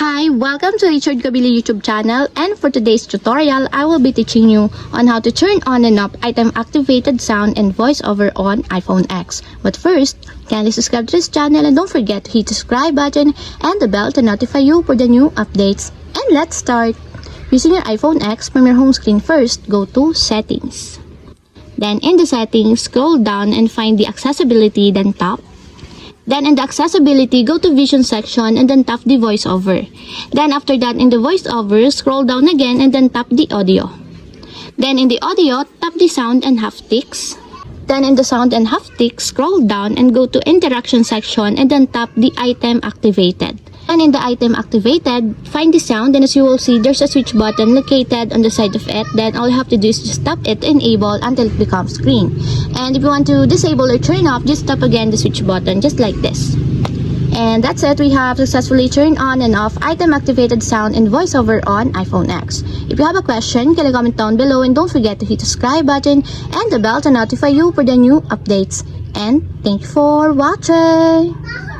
Hi, welcome to Richard Kabili YouTube channel, and for today's tutorial, I will be teaching you on how to turn on and off item activated sound and voiceover on iPhone X. But first, kindly subscribe to this channel and don't forget to hit the subscribe button and the bell to notify you for the new updates. And let's start! Using your iPhone X, from your home screen first, go to Settings. Then in the settings, scroll down and find the accessibility, then tap. Then in the accessibility, go to vision section and then tap the voiceover. Then after that, in the voiceover, scroll down again and then tap the audio. Then in the audio, tap the sound and haptics. Then in the sound and haptics, scroll down and go to interaction section and then tap the item activated. And in the item activated, find the sound, and as you will see, there's a switch button located on the side of it. Then all you have to do is just tap it to enable until it becomes green. And if you want to disable or turn off, just tap again the switch button, just like this. And that's it, we have successfully turned on and off item activated sound and voiceover on iPhone X. If you have a question, can you comment down below, and don't forget to hit the subscribe button and the bell to notify you for the new updates. And thank you for watching!